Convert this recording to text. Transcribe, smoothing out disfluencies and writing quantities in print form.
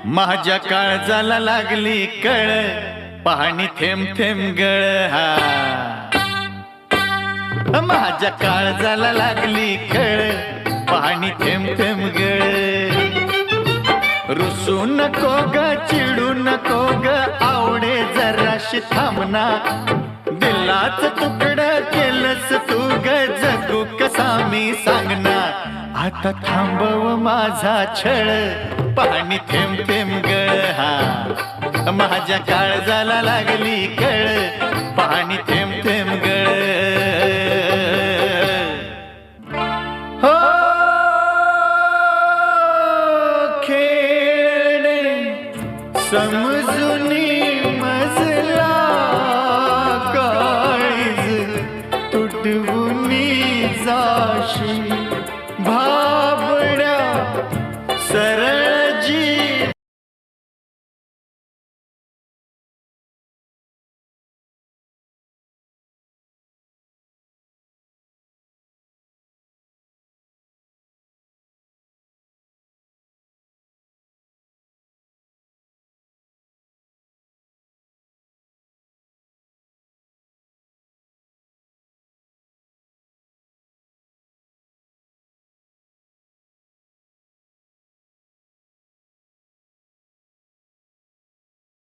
माझ्या काळजाला लागली कळ, पाणी थेंब थेंब गळ. हा माझ्या काळजाला लागली कळ, पाणी थेंब थेंब गळ. रुसू नको ग, चिडू नको ग, आवडे जराशी थांबना. दिलाच तुकडं केलंस तू ग, जगू कसा मी सांगना. आता थांबव माझा छळ, पाणी थेंब थेंब गळ. हा माझ्या काळजाला लागली कळ, पाणी थेंब थेंब गळ. हो खेळ समजून